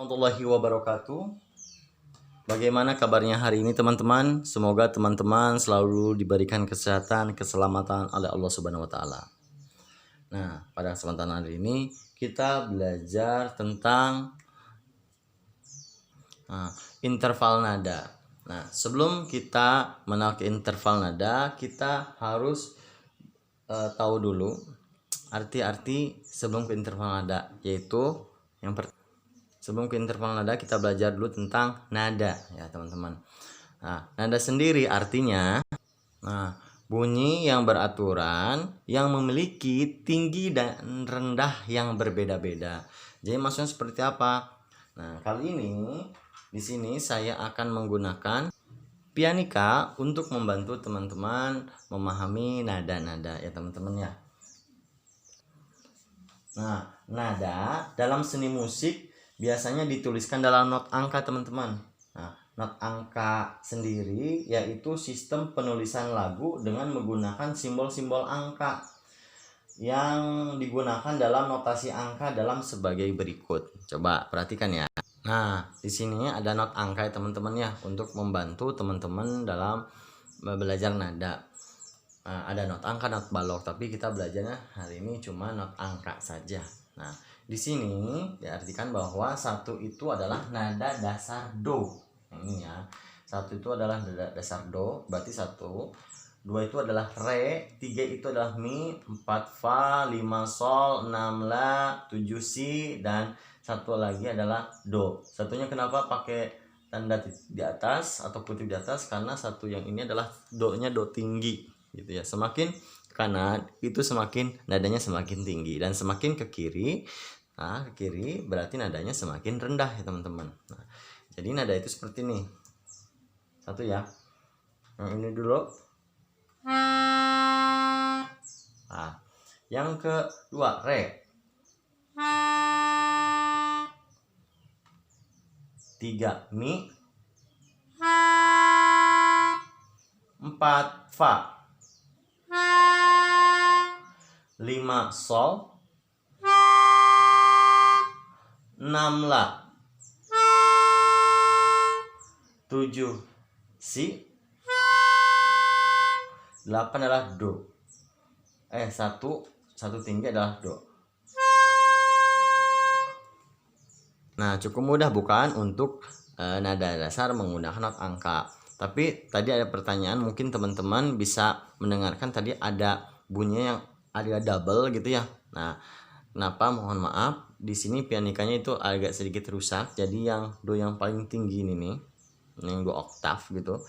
Warahmatullahi wabarakatuh. Bagaimana kabarnya hari ini teman-teman? Semoga teman-teman selalu diberikan kesehatan, keselamatan oleh Allah Subhanahu wa taala. Nah, pada kesempatan hari ini kita belajar tentang interval nada. Nah, sebelum kita mengenal ke interval nada, kita harus tahu dulu arti-arti sebelum ke interval nada, yaitu yang pertama. Sebelum ke interval nada kita belajar dulu tentang nada ya teman-teman. Nah, nada sendiri artinya bunyi yang beraturan yang memiliki tinggi dan rendah yang berbeda-beda. Jadi maksudnya seperti apa? Nah, kali ini di sini saya akan menggunakan pianika untuk membantu teman-teman memahami nada-nada ya teman-teman ya. Nah, nada dalam seni musik biasanya dituliskan dalam not angka teman-teman. Nah, not angka sendiri yaitu sistem penulisan lagu dengan menggunakan simbol-simbol angka yang digunakan dalam notasi angka dalam sebagai berikut. Coba perhatikan ya. Nah, di sini ada not angka ya teman-teman ya untuk membantu teman-teman dalam belajar nada. Nah, ada not angka, not balok, tapi kita belajarnya hari ini cuma not angka saja. Nah, di sini diartikan bahwa satu itu adalah nada dasar do. Ini ya. Satu itu adalah nada dasar do, berarti satu. Dua itu adalah re, tiga itu adalah mi, empat fa, lima sol, enam la, tujuh si, dan satu lagi adalah do. Satunya kenapa pakai tanda di atas atau putih di atas? Karena satu yang ini adalah do-nya do tinggi gitu ya. Semakin kanan itu semakin nadanya semakin tinggi, dan semakin ke kiri, nah ke kiri berarti nadanya semakin rendah ya teman-teman. Nah, jadi nada itu seperti ini. Satu ya. Yang ini dulu. Nah, yang kedua re. Tiga mi. Empat fa. 5 sol, 6 la, 7 si, 8 adalah do. Satu tinggi adalah do. Nah, cukup mudah bukan untuk nada dasar menggunakan not angka. Tapi tadi ada pertanyaan, mungkin teman-teman bisa mendengarkan tadi ada bunyi yang ada double gitu ya. Nah, kenapa? Mohon maaf, di sini pianikanya itu agak sedikit rusak. Jadi yang do yang paling tinggi ini nih, yang do oktav gitu,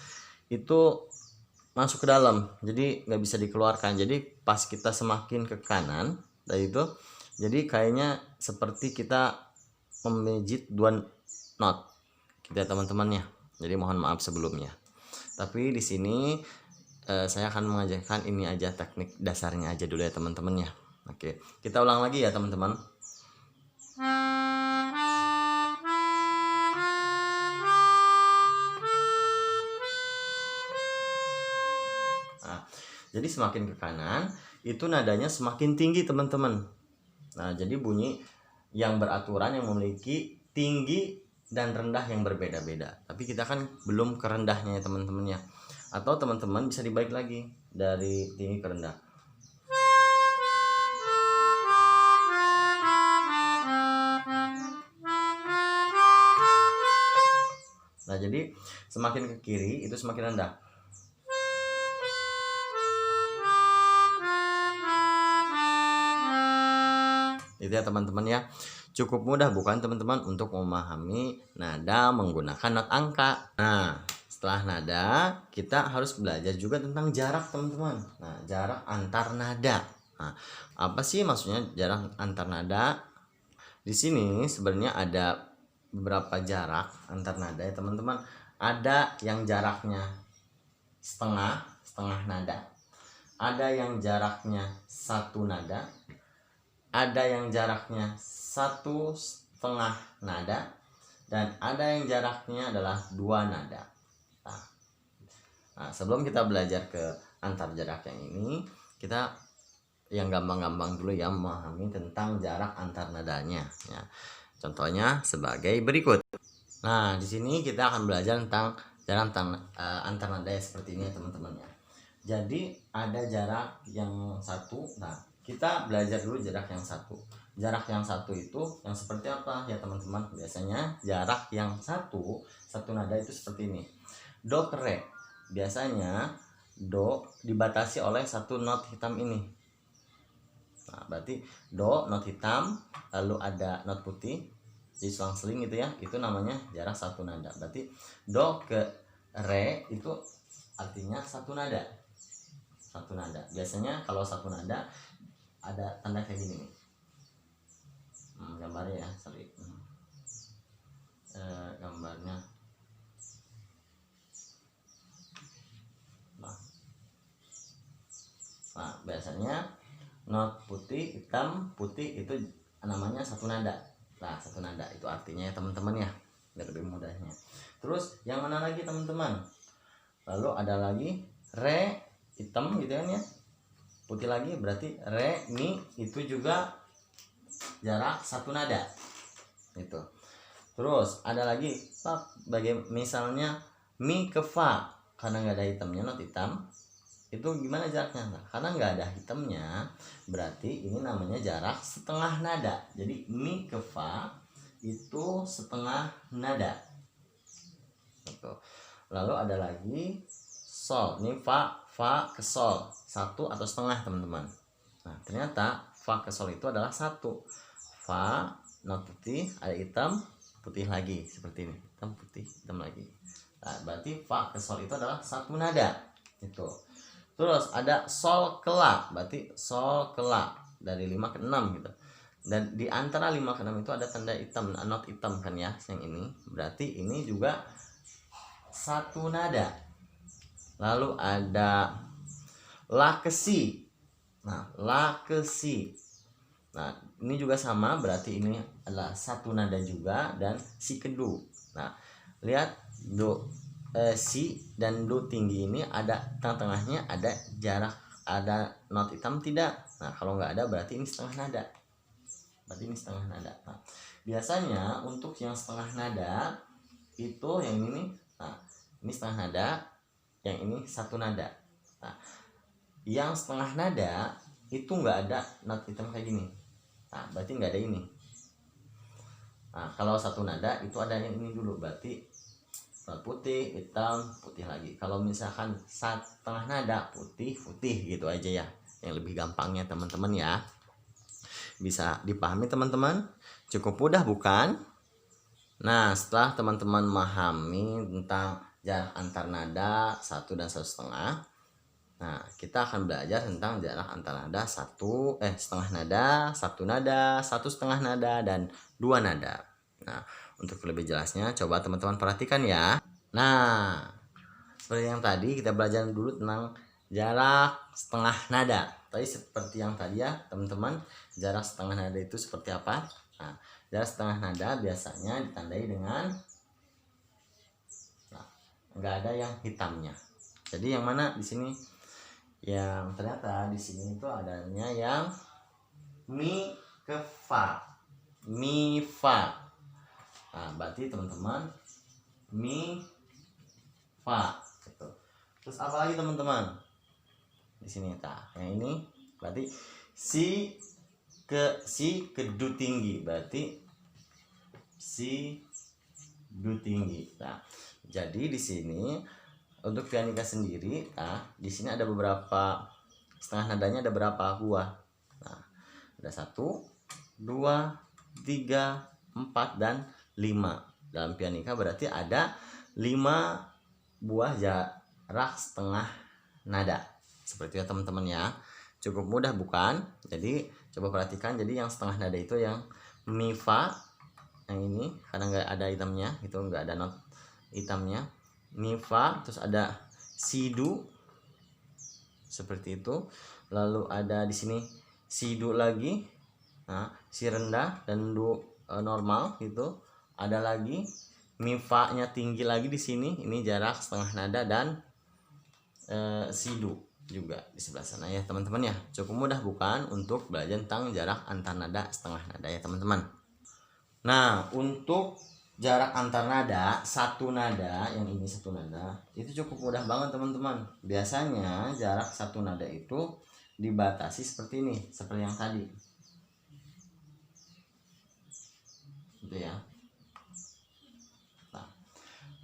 itu masuk ke dalam. Jadi nggak bisa dikeluarkan. Jadi pas kita semakin ke kanan dari itu, jadi kayaknya seperti kita memijit dua not, gitu ya teman-teman ya. Jadi mohon maaf sebelumnya. Tapi di sini saya akan mengajarkan ini aja, teknik dasarnya aja dulu ya teman-teman ya. Oke, kita ulang lagi ya teman-teman. Nah, jadi semakin ke kanan itu nadanya semakin tinggi teman-teman. Nah, jadi bunyi yang beraturan yang memiliki tinggi dan rendah yang berbeda-beda. Tapi kita kan belum ke rendahnya ya teman-teman ya. Atau teman-teman bisa dibalik lagi dari tinggi ke rendah. Nah, jadi semakin ke kiri itu semakin rendah. Itu ya teman-teman ya. Cukup mudah bukan teman-teman untuk memahami nada menggunakan not angka. Nah, setelah nada kita harus belajar juga tentang jarak teman-teman. Nah, jarak antar nada. Nah, apa sih maksudnya jarak antar nada? Di sini sebenarnya ada beberapa jarak antar nada ya teman-teman. Ada yang jaraknya setengah nada. Ada yang jaraknya satu nada. Ada yang jaraknya 1,5 nada, dan ada yang jaraknya adalah 2 nada. Nah, sebelum kita belajar ke antar jarak yang ini, kita yang gampang-gampang dulu ya memahami tentang jarak antar nadanya ya. Contohnya sebagai berikut. Nah, di sini kita akan belajar tentang jarak antar nada seperti ini ya teman-teman ya. Jadi ada jarak yang satu. Nah, kita belajar dulu jarak yang satu. Jarak yang satu itu yang seperti apa ya teman-teman? Biasanya jarak yang satu nada itu seperti ini. Do ke re. Biasanya do dibatasi oleh satu not hitam ini. Nah, berarti do not hitam, lalu ada not putih, jadi selang-seling gitu ya. Itu namanya jarak satu nada. Berarti do ke re itu artinya satu nada. Satu nada. Biasanya kalau satu nada ada tanda kayak gini nih. Gambarnya ya, sorry. Gambarnya. Nah, biasanya not putih, hitam, putih itu namanya satu nada. Nah, satu nada itu artinya ya teman-teman ya, biar lebih mudahnya. Terus yang mana lagi teman-teman? Lalu ada lagi re, hitam gitu kan ya, putih lagi, berarti re, mi itu juga jarak satu nada itu. Terus ada lagi misalnya mi ke fa, karena nggak ada hitamnya, not hitam, itu gimana jaraknya? Nah, karena nggak ada hitamnya, berarti ini namanya jarak setengah nada. Jadi mi ke fa itu setengah nada. Lalu ada lagi sol. Ini fa ke sol, satu atau setengah teman-teman. Nah, ternyata fa ke sol itu adalah satu. Fa not putih, ada hitam, putih lagi seperti ini, hitam putih, hitam lagi. Nah, berarti fa ke sol itu adalah satu nada. Itu. Terus ada sol ke la, berarti sol ke la dari 5 ke 6 gitu. Dan di antara 5 ke 6 itu ada tanda hitam, not hitam kan ya, yang ini. Berarti ini juga satu nada. Lalu ada la ke si. Nah, la ke si. Nah, ini juga sama, berarti ini adalah satu nada juga dan si kedu. Nah, lihat do si dan do tinggi ini ada tengah-tengahnya ada jarak, ada not hitam tidak? Nah, kalau nggak ada berarti ini setengah nada. Berarti ini setengah nada. Nah, biasanya untuk yang setengah nada itu yang ini nih. Nah, ini setengah nada, yang ini satu nada. Nah, yang setengah nada itu nggak ada not hitam kayak gini. Nah, berarti nggak ada ini. Nah, kalau satu nada itu ada yang ini dulu, berarti putih, hitam, putih lagi. Kalau misalkan setengah nada, putih, putih gitu aja ya. Yang lebih gampangnya teman-teman ya. Bisa dipahami teman-teman? Cukup mudah bukan? Nah, setelah teman-teman memahami tentang jarak antar nada 1 dan 1,5, nah, kita akan belajar tentang jarak antar nada setengah nada, satu nada, 1,5 nada, dan 2 nada. Nah, untuk lebih jelasnya coba teman-teman perhatikan ya. Nah, seperti yang tadi kita belajar dulu tentang jarak setengah nada. Tadi seperti yang tadi ya teman-teman, jarak setengah nada itu seperti apa? Nah, jarak setengah nada biasanya ditandai dengan nggak ada yang hitamnya. Jadi yang mana di sini? Yang ternyata di sini itu adanya yang mi ke fa, mi fa. Nah, berarti teman-teman mi fa gitu. Terus apa lagi teman-teman? Di sini yang ini berarti si ke do tinggi, berarti si do tinggi. Nah, jadi di sini untuk pianika sendiri, di sini ada beberapa setengah nadanya, ada berapa buah? Nah, ada 1, 2, 3, 4, dan 5. Dalam pianika berarti ada 5 buah jarak setengah nada. Seperti itu teman-teman ya. Cukup mudah bukan? Jadi coba perhatikan. Jadi yang setengah nada itu yang mi fa, yang ini karena nggak ada hitamnya, itu nggak ada not hitamnya. Mi fa, terus ada si do seperti itu. Lalu ada di sini si do lagi, nah, si rendah dan do normal gitu. Ada lagi mi fa nya tinggi lagi di sini, ini jarak setengah nada, dan si do juga di sebelah sana ya teman-teman ya. Cukup mudah bukan untuk belajar tentang jarak antar nada setengah nada ya teman-teman. Nah, untuk jarak antar nada, satu nada, yang ini satu nada, itu cukup mudah banget teman-teman. Biasanya jarak satu nada itu dibatasi seperti ini, seperti yang tadi. Gitu ya. Nah,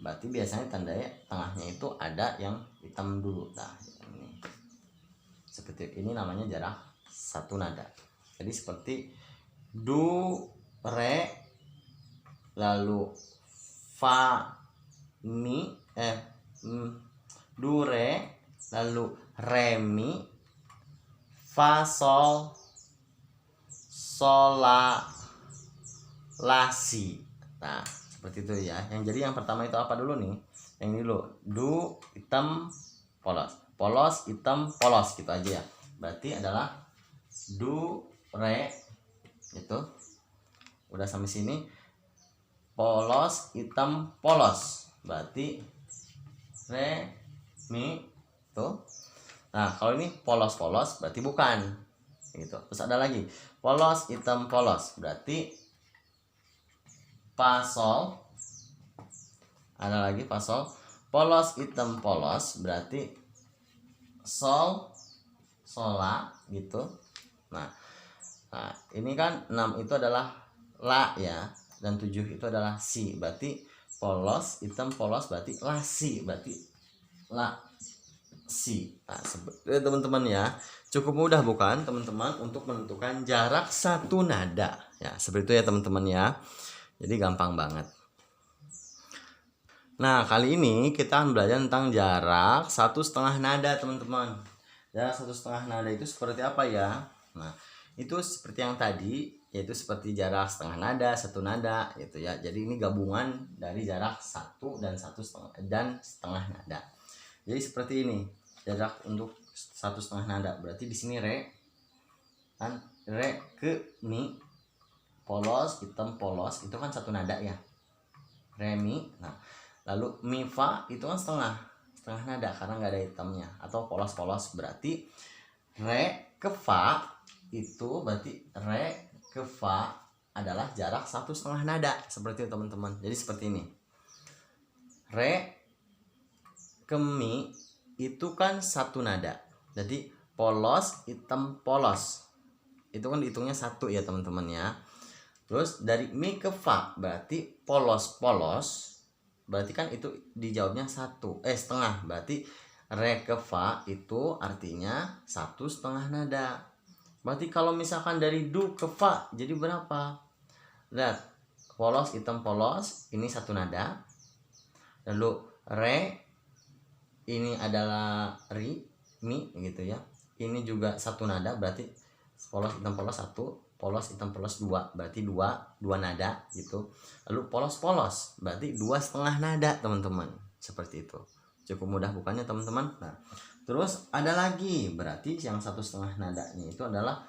berarti biasanya tandanya tengahnya itu ada yang hitam dulu. Nah, ini. Seperti ini namanya jarak satu nada. Jadi seperti do, re, lalu fa, mi, do, re, lalu re, mi, fa, sol, sol, la, si. Nah, seperti itu ya. Yang jadi yang pertama itu apa dulu nih? Yang ini dulu. Do, hitam, polos. Polos, hitam, polos, gitu aja ya. Berarti adalah do, re, itu udah sampai sini. Polos, hitam, polos. Berarti re, mi, tuh. Nah, kalau ini polos-polos berarti bukan. Gitu. Terus ada lagi. Polos, hitam, polos. Berarti fa, sol. Ada lagi fa, sol. Polos, hitam, polos. Berarti sol, sola, gitu. Nah, ini kan 6 itu adalah la ya, dan 7 itu adalah si. Berarti polos, hitam, polos berarti la, si. Berarti la, si. Nah, teman-teman ya. Cukup mudah bukan teman-teman untuk menentukan jarak satu nada. Ya, seperti itu ya teman-teman ya. Jadi gampang banget. Nah, kali ini kita akan belajar tentang jarak 1,5 nada teman-teman. Jarak 1,5 nada itu seperti apa ya? Nah, itu seperti yang tadi, yaitu seperti jarak setengah nada, satu nada, gitu ya. Jadi ini gabungan dari jarak 1 dan 1,5 nada. Jadi seperti ini jarak untuk 1,5 nada. Berarti di sini re, kan re ke mi, polos, hitam, polos, itu kan satu nada ya. Re, mi. Nah, lalu mi, fa itu kan setengah nada karena nggak ada hitamnya, atau polos-polos. Berarti re ke fa itu berarti re ke fa adalah jarak 1,5 nada. Seperti itu teman-teman. Jadi seperti ini. Re ke mi itu kan satu nada. Jadi polos, hitam, polos. Itu kan dihitungnya satu ya teman-teman ya. Terus dari mi ke fa berarti polos, polos. Berarti kan itu dijawabnya setengah. Berarti re ke fa itu artinya 1,5 nada. Berarti kalau misalkan dari do ke fa jadi berapa? Lihat, polos, hitam, polos, ini satu nada. Lalu re ini adalah ri, mi gitu ya. Ini juga satu nada, berarti polos, hitam, polos satu, polos, hitam, polos dua, berarti dua nada gitu. Lalu polos-polos berarti 2,5 nada teman-teman. Seperti itu. Cukup mudah bukannya teman-teman? Nah, terus ada lagi, berarti yang 1,5 nadanya itu adalah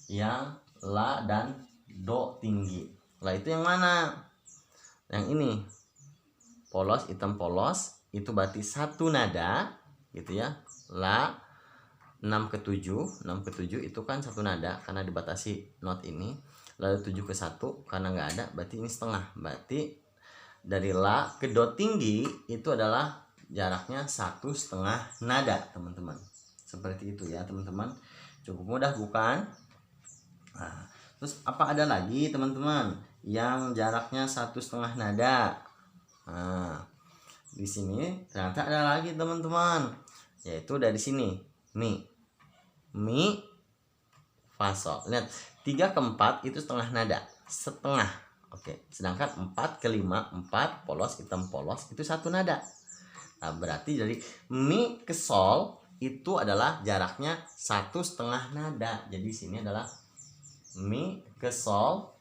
yang la dan do tinggi. La itu yang mana? Yang ini. Polos, hitam, polos itu berarti satu nada gitu ya. La 6 ke 7, 6 ke 7 itu kan satu nada karena dibatasi not ini. Lalu 7 ke 1 karena nggak ada, berarti ini setengah. Berarti dari la ke do tinggi itu adalah jaraknya 1,5 nada teman-teman. Seperti itu ya teman-teman. Cukup mudah bukan? Nah, terus apa ada lagi teman-teman yang jaraknya 1,5 nada? Nah, di sini ternyata ada lagi teman-teman, yaitu dari sini mi, fa, sol. Lihat, 3 ke 4 itu setengah nada, setengah. Oke, sedangkan 4 ke 5, 4 polos, hitam, polos itu satu nada. Nah, berarti dari mi ke sol itu adalah jaraknya 1,5 nada. Jadi sini adalah mi ke sol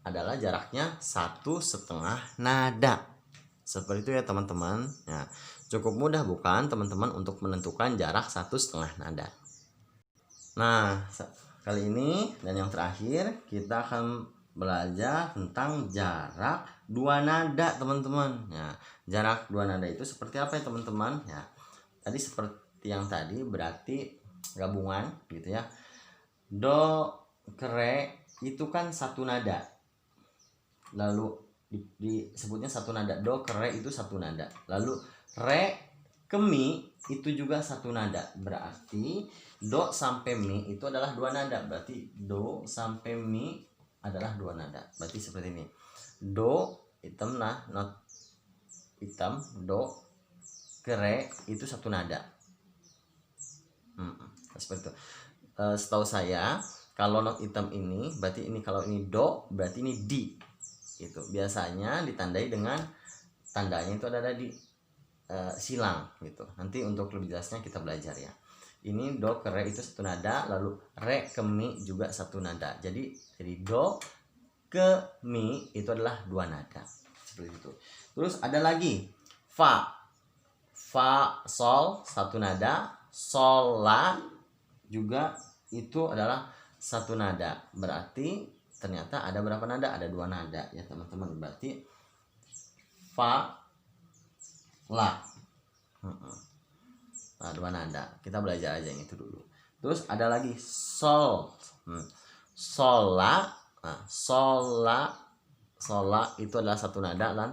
adalah jaraknya 1,5 nada. Seperti itu ya teman-teman. Ya, cukup mudah bukan teman-teman untuk menentukan jarak 1,5 nada. Nah, kali ini dan yang terakhir kita akan belajar tentang jarak dua nada teman-teman. Ya, jarak dua nada itu seperti apa ya teman-teman? Ya, tadi seperti yang tadi berarti gabungan gitu ya. Do ke re itu kan satu nada. lalu disebutnya satu nada. Do ke re itu satu nada. Lalu re ke mi itu juga satu nada. Berarti do sampai mi itu adalah dua nada. Berarti do sampai mi adalah dua nada. Berarti seperti ini. Do hitam, nah not hitam, do ke re itu satu nada. Seperti itu. Setahu saya kalau not hitam ini berarti ini, kalau ini do berarti ini di. Itu biasanya ditandai dengan tandanya itu ada di silang gitu. Nanti untuk lebih jelasnya kita belajar ya. Ini do ke re itu satu nada, lalu re ke mi juga satu nada. Jadi do ke mi itu adalah dua nada. Seperti itu. Terus ada lagi fa. Fa sol satu nada, sol la juga itu adalah satu nada. Berarti ternyata ada berapa nada? Ada dua nada ya teman-teman. Berarti fa la. Nah, dua nada. Kita belajar aja yang itu dulu. Terus ada lagi sol. Sol la. Nah, sol la. Sol la itu adalah satu nada. Dan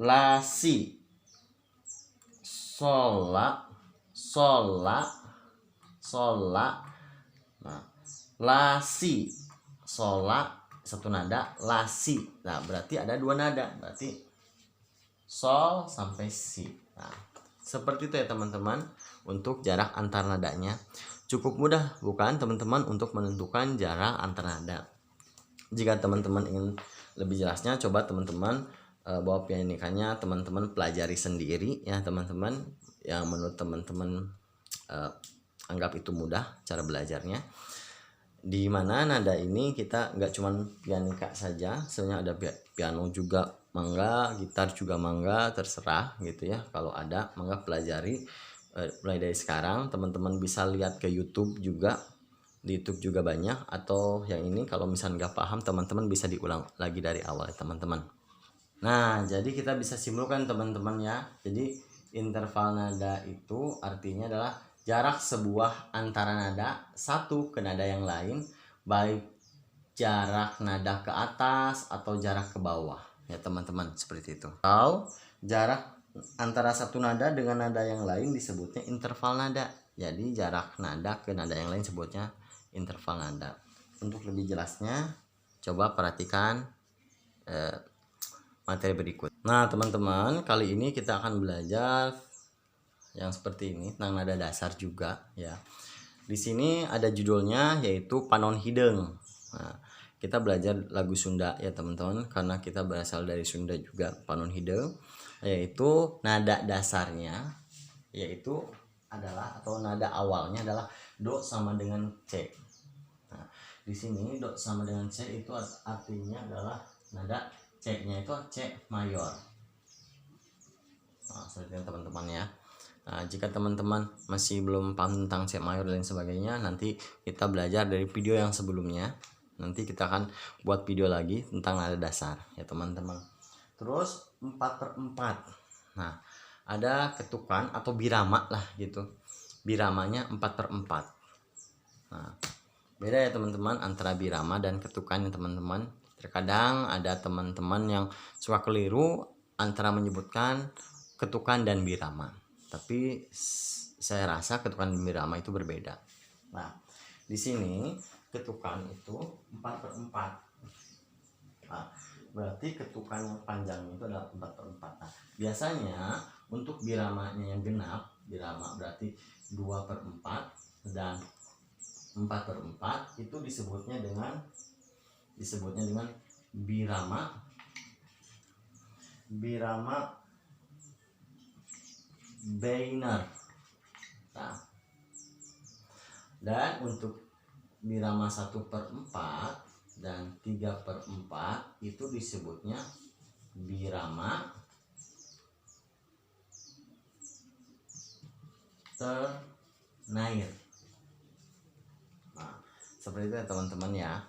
la si. Sol la. Sol la. Sol la. Nah, la si. Sol la satu nada, la si. Nah, berarti ada dua nada. Berarti sol sampai si. Nah, seperti itu ya teman-teman untuk jarak antar nadanya. Cukup mudah bukan teman-teman untuk menentukan jarak antar nada. Jika teman-teman ingin lebih jelasnya, coba teman-teman bawa pianikannya, teman-teman pelajari sendiri ya teman-teman. Yang menurut teman-teman anggap itu mudah cara belajarnya. Di mana nada ini kita nggak cuman pianika saja, sebenarnya ada piano juga mangga, gitar juga mangga, terserah gitu ya. Kalau ada mangga pelajari mulai dari sekarang. Teman-teman bisa lihat ke YouTube juga, di YouTube juga banyak. Atau yang ini kalau misalnya nggak paham, teman-teman bisa diulang lagi dari awal ya teman-teman. Nah, jadi kita bisa simpulkan teman-teman ya. Jadi interval nada itu artinya adalah jarak sebuah antara nada satu ke nada yang lain, baik jarak nada ke atas atau jarak ke bawah ya teman-teman, seperti itu. Atau jarak antara satu nada dengan nada yang lain disebutnya interval nada. Jadi jarak nada ke nada yang lain sebutnya interval nada. Untuk lebih jelasnya coba perhatikan materi berikut. Nah teman-teman, kali ini kita akan belajar yang seperti ini tentang nada dasar juga ya. Di sini ada judulnya yaitu Panon Hideng. Nah, kita belajar lagu Sunda ya teman-teman, karena kita berasal dari Sunda juga. Panon Hideng yaitu nada dasarnya yaitu adalah, atau nada awalnya adalah do sama dengan C. Nah, di sini do sama dengan C itu artinya adalah nada C-nya itu C mayor. Nah, seperti itu teman-teman ya. Nah, jika teman-teman masih belum paham tentang C mayor dan sebagainya, nanti kita belajar dari video yang sebelumnya. Nanti kita akan buat video lagi tentang nada dasar ya teman-teman. Terus 4/4. Nah, ada ketukan atau birama lah gitu. Biramanya 4/4. Nah, beda ya teman-teman antara birama dan ketukan ya teman-teman. Terkadang ada teman-teman yang suka keliru antara menyebutkan ketukan dan birama. Tapi saya rasa ketukan dan birama itu berbeda. Nah, di sini ketukan itu 4/4. Nah, berarti ketukan yang panjang itu adalah 4/4. Nah, biasanya untuk biramanya yang genap, birama berarti 2/4 dan 4/4 itu disebutnya dengan birama beiner. Nah, dan untuk birama 1/4 dan 3/4 itu disebutnya birama ternair. Nah, seperti itu ya teman-teman ya.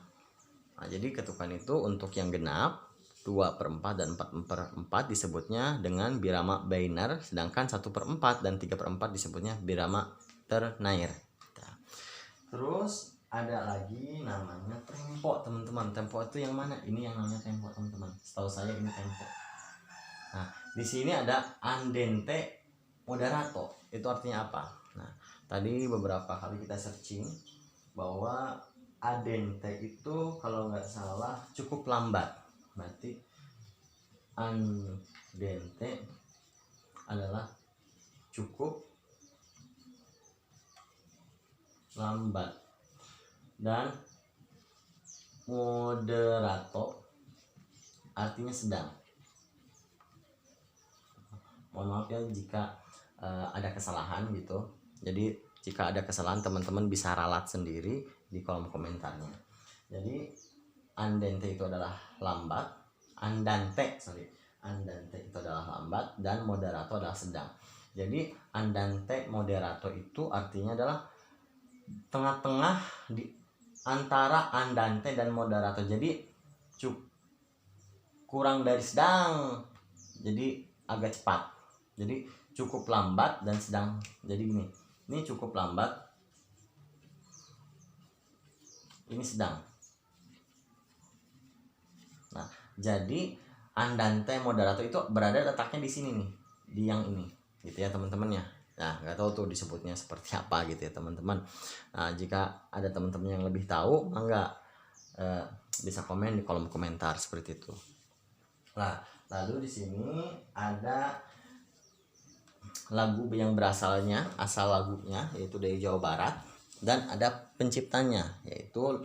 Nah, jadi ketukan itu untuk yang genap 2/4 dan 4/4 disebutnya dengan birama beiner, sedangkan 1/4 dan 3/4 disebutnya birama ternair. Nah, terus ada lagi namanya tempo teman-teman. Tempo itu yang mana? Ini yang namanya tempo teman-teman. Setahu saya ini tempo. Nah, di sini ada andante moderato. Itu artinya apa? Nah, tadi beberapa kali kita searching bahwa andante itu kalau nggak salah cukup lambat. Berarti andante adalah cukup lambat, dan moderato artinya sedang. Mohon maaf ya jika ada kesalahan gitu. Jadi jika ada kesalahan teman-teman bisa ralat sendiri di kolom komentarnya. Jadi andante itu adalah lambat, andante itu adalah lambat, dan moderato adalah sedang. Jadi andante moderato itu artinya adalah tengah-tengah di antara andante dan moderato. Jadi kurang dari sedang, jadi agak cepat. Jadi cukup lambat dan sedang. Jadi gini, ini cukup lambat, ini sedang. Nah, jadi andante moderato itu berada letaknya di sini nih, di yang ini gitu ya teman-teman ya. Nah, nggak tahu tuh disebutnya seperti apa gitu ya teman-teman. Nah, jika ada teman-teman yang lebih tahu, mangga bisa komen di kolom komentar seperti itu. Nah, lalu di sini ada lagu yang asal lagunya yaitu dari Jawa Barat, dan ada penciptanya yaitu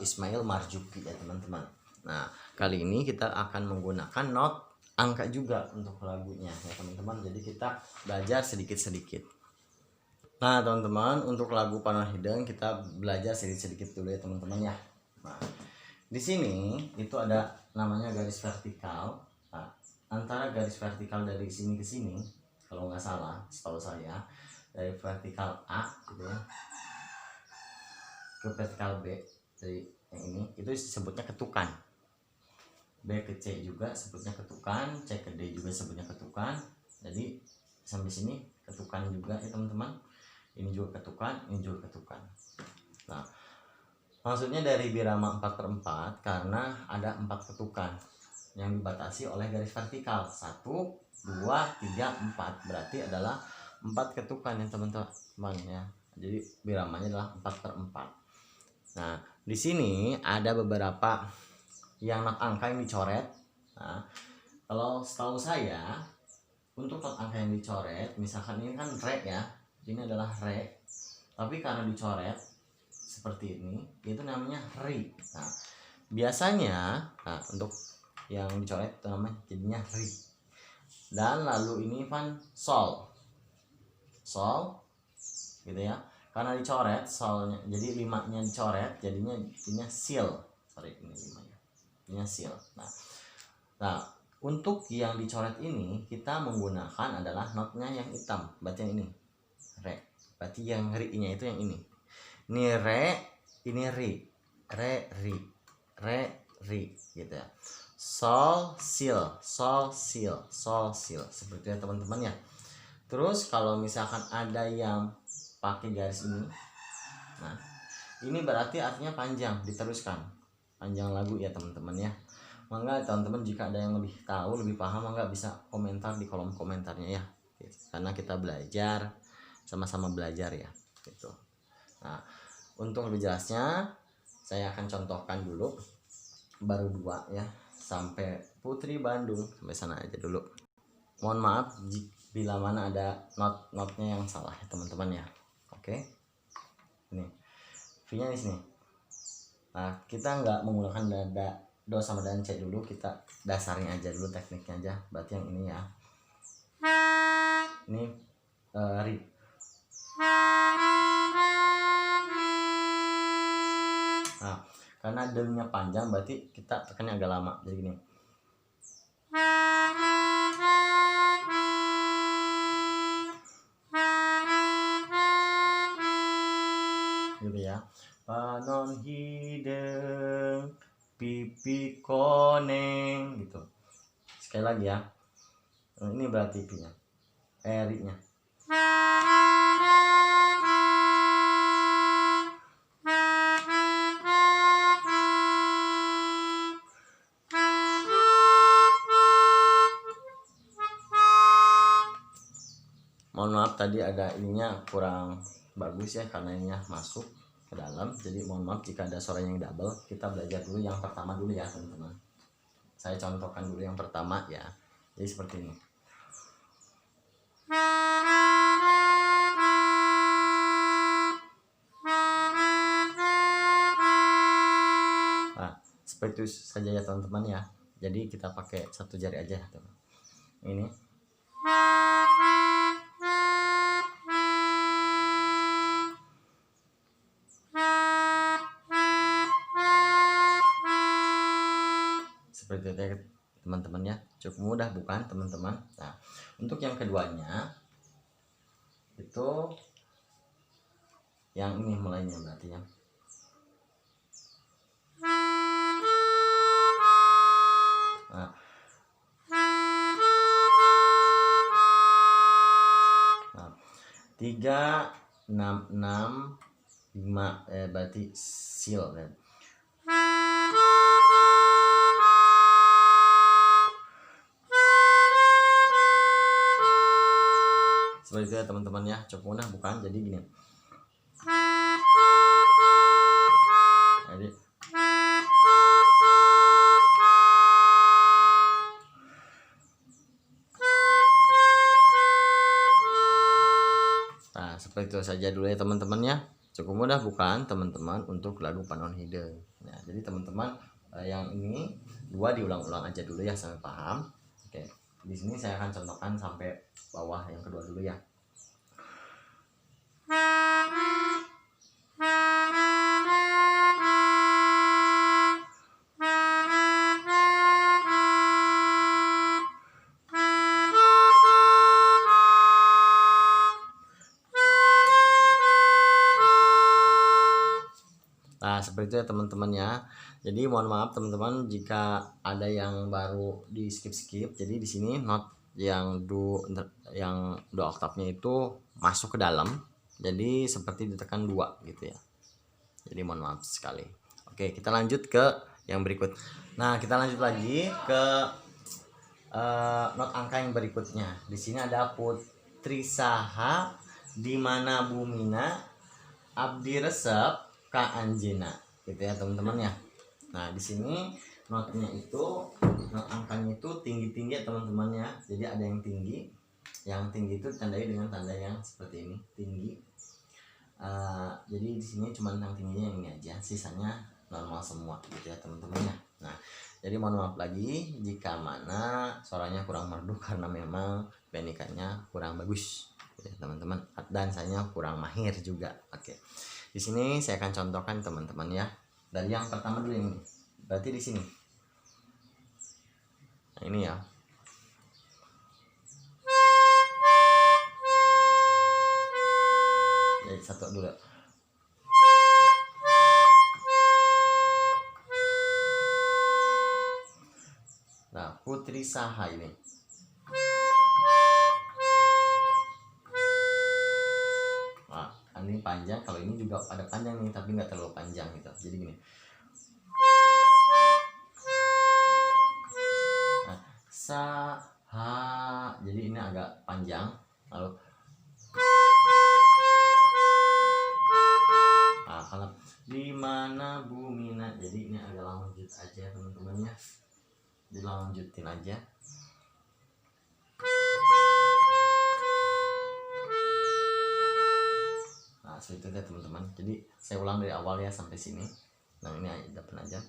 Ismail Marzuki ya teman-teman. Nah, kali ini kita akan menggunakan not angka juga untuk lagunya ya teman-teman. Jadi kita belajar sedikit-sedikit. Nah teman-teman, untuk lagu Panah Hideng kita belajar sedikit-sedikit dulu ya teman-teman ya. Nah, di sini itu ada namanya garis vertikal. Nah, antara garis vertikal dari sini ke sini, kalau nggak salah, setahu saya dari vertikal A gitu ya ke vertikal B, dari yang ini itu disebutnya ketukan. B ke C juga sebutnya ketukan, C ke D juga sebutnya ketukan. Jadi sampai sini ketukan juga ya teman-teman. Ini juga ketukan, ini juga ketukan. Nah, maksudnya dari birama 4/4 karena ada 4 ketukan yang dibatasi oleh garis vertikal. 1, 2, 3, 4. Berarti adalah 4 ketukan ya teman-teman ya. Jadi biramanya adalah 4/4. Nah, di sini ada beberapa yang not angka yang dicoret. Nah, kalau setahu saya untuk not angka yang dicoret, misalkan ini kan re ya, ini adalah re, tapi karena dicoret seperti ini, itu namanya ri. Nah, biasanya, untuk yang dicoret itu namanya jadinya ri. Dan lalu ini kan sol, gitu ya. Karena dicoret solnya, jadi 5-nya dicoret, jadinya sil. Ini 5-nya. Ini sil. Nah, untuk yang dicoret ini kita menggunakan adalah notnya yang hitam, berarti yang ini re. Berarti yang ri-nya itu yang ini. Ini re, ini ri, re ri, re ri gitu ya. Sol sil, seperti itu teman-teman ya. Terus kalau misalkan ada yang pakai garis ini, nah ini berarti artinya panjang, diteruskan panjang lagu ya teman-teman ya. Mangga teman-teman jika ada yang lebih tahu, lebih paham, mangga bisa komentar di kolom komentarnya ya, karena kita belajar sama-sama belajar ya gitu. Nah, untuk lebih jelasnya saya akan contohkan dulu baru 2 ya, sampai Putri Bandung, sampai sana aja dulu. Mohon maaf bila mana ada not-notnya yang salah ya teman-teman ya. Oke, ini V-nya di sini. Nah, kita nggak menggunakan do sama dan C dulu, kita dasarnya aja dulu, tekniknya aja. Berarti yang ini ya, ini ri. Nah, karena demnya panjang berarti kita tekannya agak lama, jadi gini. Gitu ya. Panon hideng pipi koneng gitu. Sekali lagi ya. Ini berarti pinya, ri-nya. Mohon maaf tadi ada ininya kurang bagus ya, karena ininya masuk ke dalam. Jadi mohon maaf jika ada suara yang double. Kita belajar dulu yang pertama dulu ya teman-teman. Saya contohkan dulu yang pertama ya. Jadi seperti ini. Nah, seperti itu saja ya teman-teman ya. Jadi kita pakai satu jari aja teman. Ini. Seperti itu ya teman-teman ya. Cukup mudah bukan teman-teman? Nah, untuk yang keduanya itu yang ini mulainya berarti ya. Nah, 3 6 6 5 berarti sil kan. Seperti itu ya teman-teman ya. Cukup mudah bukan? Jadi gini. Jadi nah, seperti itu saja dulu ya teman-teman ya. Cukup mudah bukan teman-teman untuk lagu Panon Hide. Nah, jadi teman-teman yang ini dua diulang-ulang aja dulu ya sampai paham. Oke. Di sini saya akan contohkan sampai bawah yang kedua dulu ya. Nah, seperti itu ya teman-teman ya. Jadi mohon maaf teman-teman jika ada yang baru di skip-skip. Jadi di sini not yang do oktavnya itu masuk ke dalam. Jadi seperti ditekan 2 gitu ya. Jadi mohon maaf sekali. Oke, kita lanjut ke yang berikut. Nah, kita lanjut lagi ke not angka yang berikutnya. Di sini ada Putri Saha di mana Bumina abdi resep Ka Anjena gitu ya teman-teman ya. Nah, di sini notnya itu not angkanya itu tinggi-tinggi ya teman-teman ya. Jadi ada yang tinggi. Yang tinggi itu ditandai dengan tanda yang seperti ini, tinggi. Jadi di sini cuma yang tingginya yang ini aja, sisanya normal semua gitu ya teman-teman ya. Nah, jadi mohon maaf lagi jika mana suaranya kurang merdu karena memang benikannya kurang bagus ya teman-teman, dan saya kurang mahir juga. Oke. Di sini saya akan contohkan teman-teman ya. Dan yang pertama dulu ini. Berarti di sini. Nah, ini ya. Jadi satu dulu. Nah, Putri Saha ini. Ini panjang, kalau ini juga ada panjang nih tapi nggak terlalu panjang gitu. Jadi gini. Nah, Saha, jadi ini agak panjang. Lalu kalau di mana Bumina, jadi ini agak lanjut aja teman-teman ya. Dilanjutin aja. Nah, seperti itu ya teman-teman. Jadi saya ulang dari awal ya sampai sini. Nah, ini dapat aja.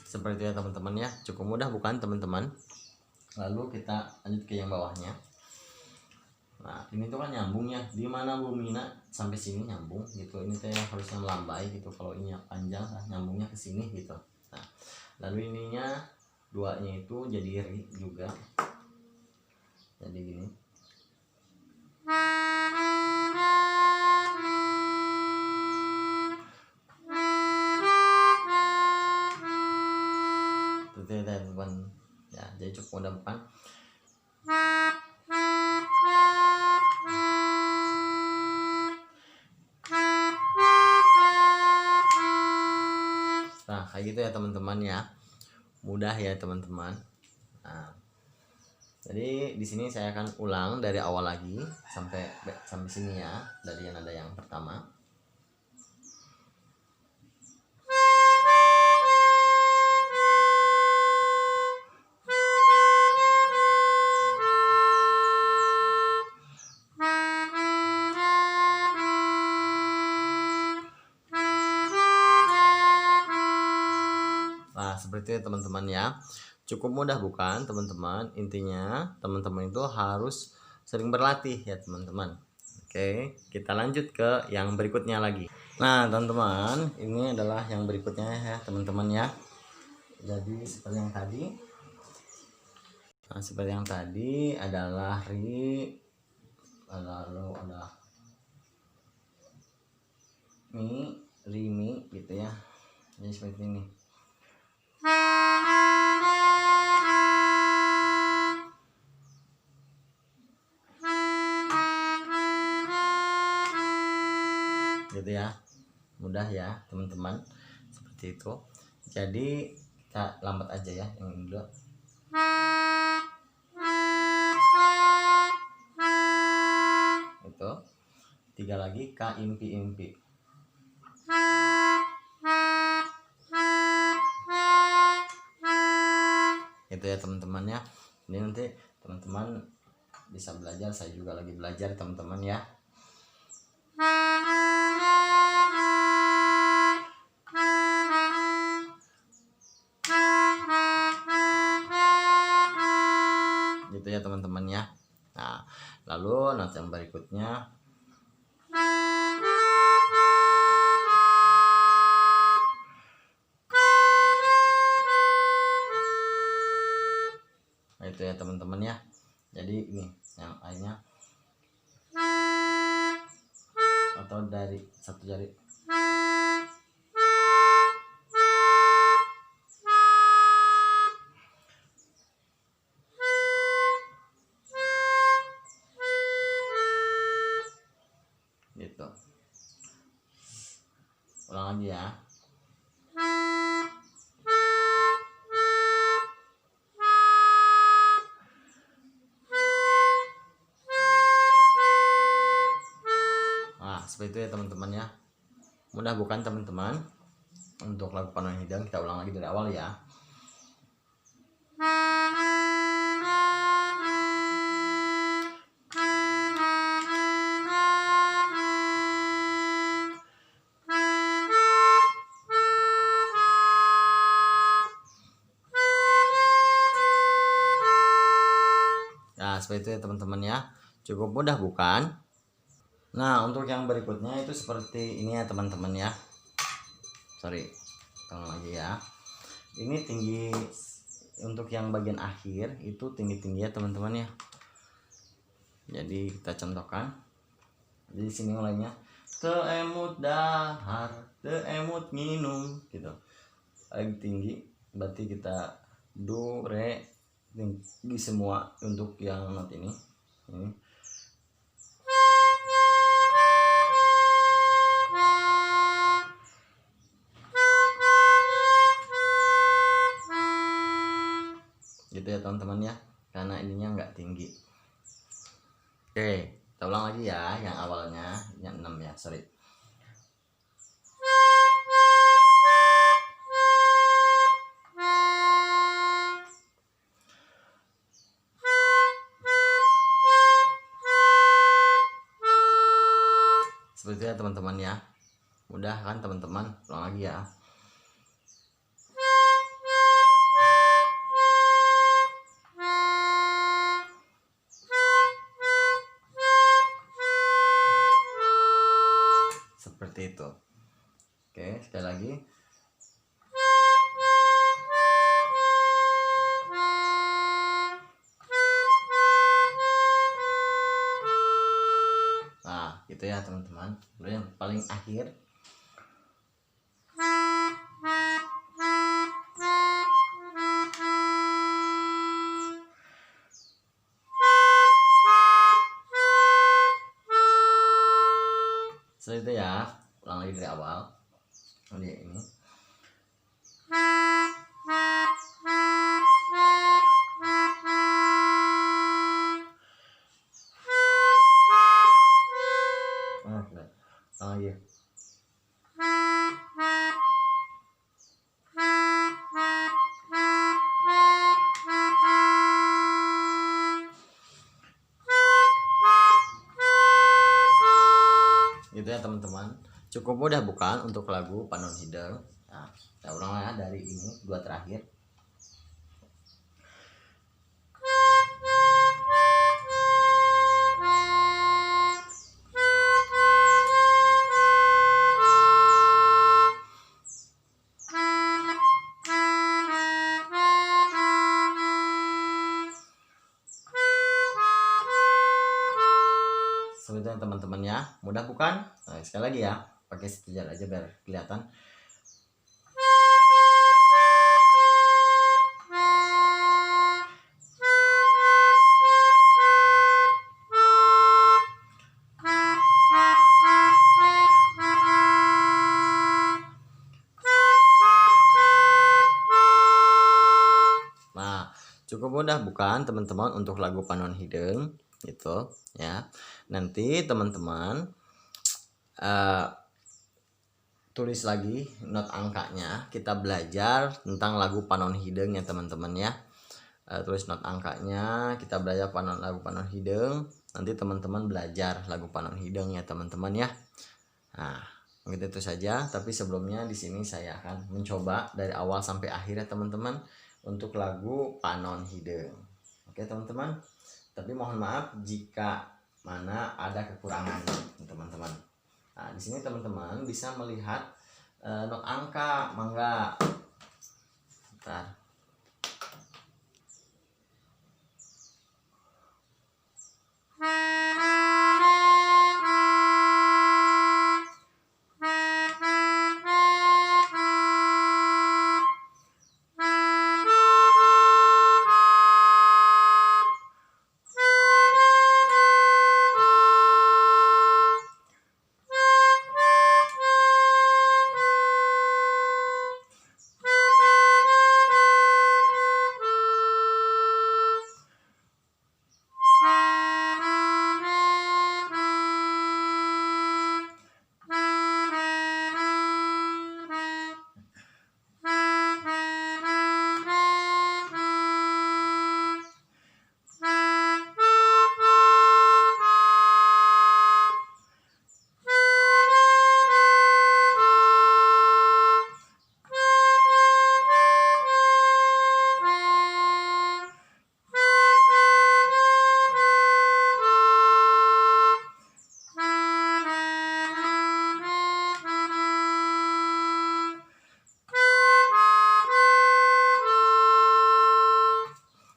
Seperti itu ya teman-teman ya. Cukup mudah bukan teman-teman? Lalu kita lanjut ke yang bawahnya. Nah, ini tuh kan nyambung ya. Di mana Bumina sampai sini nyambung gitu. Ini tuh harusnya melambai gitu. Kalau ini panjang nyambungnya ke sini gitu. Nah, lalu ininya duanya itu jadi ri juga. Jadi gini. Itu ya teman-teman. Ya, jadi cukup mudah bukan? kayak gitu ya teman-teman ya. Mudah ya teman-teman. Nah, jadi di sini saya akan ulang dari awal lagi sampai sini ya, dari nada yang pertama. Nah, seperti itu teman-teman ya. Cukup mudah bukan teman-teman? Intinya teman-teman itu harus sering berlatih ya teman-teman. Oke, kita lanjut ke yang berikutnya lagi. Nah teman-teman, ini adalah yang berikutnya ya teman-teman ya. Jadi seperti yang tadi. Nah, seperti yang tadi adalah ri, lalu ada mi, ri, mi gitu ya. Jadi seperti ini. Gitu ya, mudah ya teman-teman, seperti itu. Jadi kita lambat aja ya yang ini dulu. Itu 3 lagi, ka impi impi. Itu ya teman-teman ya. Ini nanti teman-teman bisa belajar, saya juga lagi belajar teman-teman ya. Gitu ya teman-teman ya. Nah, lalu not yang berikutnya nah, itu ya teman-teman ya. Jadi ini yang lainnya atau dari satu jari. Gitu. Ulang lagi ya. Nah, seperti itu ya teman-teman ya. Mudah bukan teman-teman? Untuk lagu Panon Hidang kita ulang lagi dari awal ya. Nah, seperti itu ya teman-teman ya. Cukup mudah bukan? Nah, untuk yang berikutnya itu seperti ini ya teman-teman ya. Sorry, tolong lagi ya. Ini tinggi, untuk yang bagian akhir itu tinggi-tinggi ya teman-teman ya. Jadi kita contohkan. Di sini mulainya teemut dahar, teemut minum gitu. Lagi tinggi, berarti kita do, re, tinggi semua untuk yang not ini. Ini. Gitu ya teman-teman ya, karena ininya nggak tinggi. Oke, kita ulang lagi ya yang awalnya, yang 6 ya, sorry. Seperti itu ya teman-teman ya. Mudah kan teman-teman? Ulang lagi ya. Seperti itu. Oke, sekali lagi. Nah, gitu ya teman-teman. Lalu yang paling akhir. Setelah itu ya, ulang lagi dari awal. Ini. Oh iya. Gitu ya teman-teman, cukup mudah bukan untuk lagu Panon Hideng. Nah, kita ulang ya dari ini dua terakhir. Sebenarnya teman-teman ya, mudah bukan? Nah, sekali lagi ya, pakai sejajar aja biar kelihatan. Nah, cukup mudah bukan teman-teman untuk lagu Panon Hideng gitu ya. Nanti teman-teman tulis lagi not angkanya, kita belajar tentang lagu Panon Hideng ya teman-teman ya. Tulis not angkanya, kita belajar lagu Panon Hideng. Nanti teman-teman belajar lagu Panon Hideng ya teman-teman ya. Nah, mungkin itu saja, tapi sebelumnya di sini saya akan mencoba dari awal sampai akhir ya teman-teman untuk lagu Panon Hideng. Oke teman-teman, tapi mohon maaf jika mana ada kekurangan teman-teman. Nah, di sini teman-teman bisa melihat not angka, mangga. Bentar.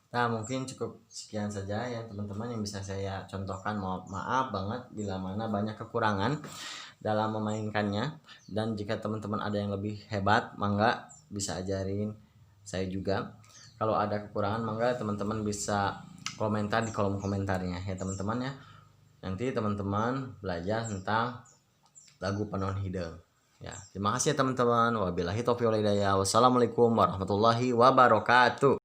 Nah, mungkin cukup sekian saja ya teman-teman yang bisa saya contohkan. Maaf banget bila mana banyak kekurangan dalam memainkannya, dan jika teman-teman ada yang lebih hebat, mangga bisa ajarin saya juga. Kalau ada kekurangan, mangga teman-teman bisa komentar di kolom komentarnya ya teman-teman ya. Nanti teman-teman belajar tentang lagu Panon Hideng ya. Terima kasih ya teman-teman. Wabillahi taufiq wal hidayah. Wassalamualaikum warahmatullahi wabarakatuh.